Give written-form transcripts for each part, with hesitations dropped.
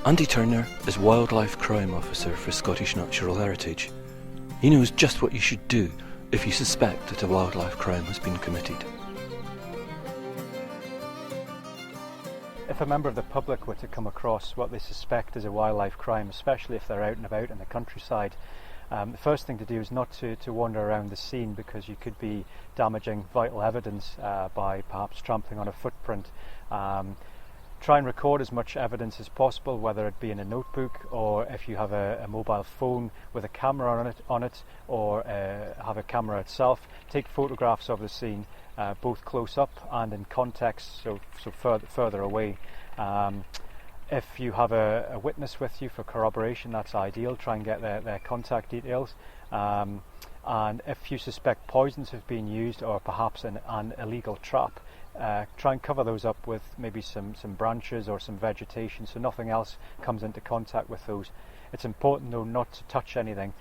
Andy Turner is Wildlife Crime Officer for Scottish Natural Heritage. He knows just what you should do if you suspect that a wildlife crime has been committed. If a member of the public were to come across what they suspect is a wildlife crime, especially if they're out and about in the countryside, the first thing to do is not to wander around the scene, because you could be damaging vital evidence by perhaps trampling on a footprint. Try and record as much evidence as possible, whether it be in a notebook, or if you have a mobile phone with a camera on it, or have a camera itself. Take photographs of the scene, both close up and in context, so further away. If you have a witness with you for corroboration, that's ideal. Try and get their contact details. And if you suspect poisons have been used, or perhaps an illegal trap, try and cover those up with maybe some branches or some vegetation, so nothing else comes into contact with those. It's important though not to touch anything,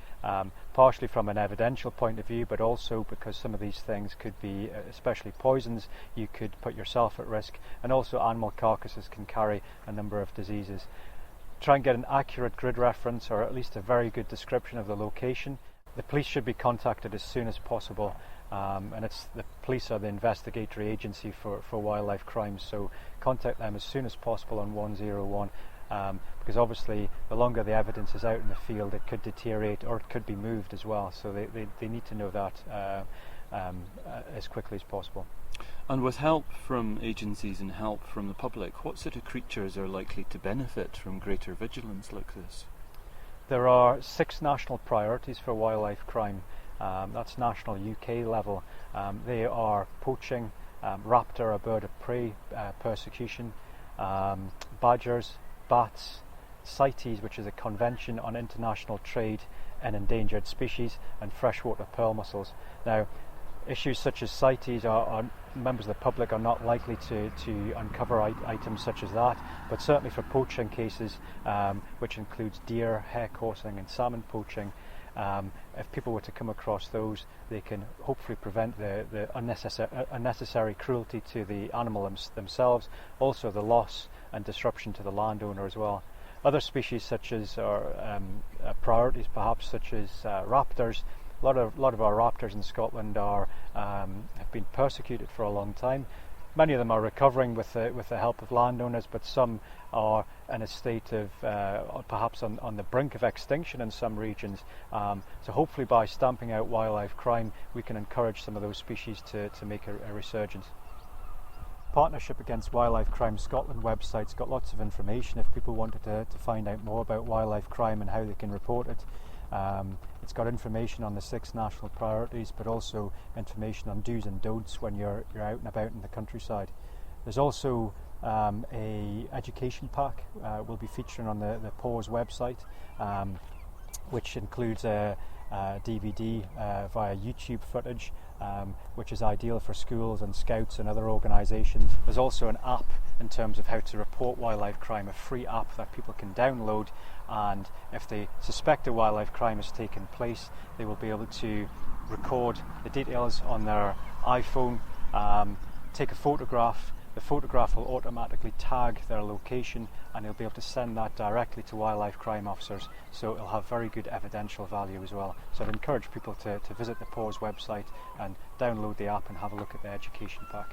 partially from an evidential point of view, but also because some of these things could be, especially poisons, you could put yourself at risk, and also animal carcasses can carry a number of diseases. Try and get an accurate grid reference, or at least a very good description of the location. The police should be contacted as soon as possible, and the police are the investigatory agency for wildlife crimes, so contact them as soon as possible on 101, because obviously the longer the evidence is out in the field, it could deteriorate or it could be moved as well, so they need to know that as quickly as possible. And with help from agencies and help from the public, what sort of creatures are likely to benefit from greater vigilance like this? There are 6 national priorities for wildlife crime. That's national UK level. They are poaching, raptor, a bird of prey, persecution, badgers, bats, CITES, which is a Convention on International Trade in Endangered Species, and freshwater pearl mussels. Now, issues such as CITES are members of the public are not likely to uncover items such as that, but certainly for poaching cases, which includes deer, hare coursing and salmon poaching, if people were to come across those, they can hopefully prevent the unnecessary cruelty to the animal themselves, also the loss and disruption to the landowner as well. Other species such as, priorities perhaps, such as raptors. A lot of our raptors in Scotland have been persecuted for a long time. Many of them are recovering with the help of landowners, but some are in a state of perhaps on the brink of extinction in some regions. So hopefully by stamping out wildlife crime, we can encourage some of those species to make a resurgence. Partnership Against Wildlife Crime Scotland website's got lots of information if people wanted to find out more about wildlife crime and how they can report it. It's got information on the 6 national priorities, but also information on do's and don'ts when you're out and about in the countryside. There's also a education pack will be featuring on the PAWS website, which includes a DVD via YouTube footage, which is ideal for schools and scouts and other organisations. There's also an app in terms of how to report wildlife crime, a free app that people can download, and if they suspect a wildlife crime has taken place, they will be able to record the details on their iPhone, take a photograph. The photograph will automatically tag their location, and they'll be able to send that directly to wildlife crime officers, so it'll have very good evidential value as well. So I'd encourage people to visit the PAWS website and download the app and have a look at the education pack.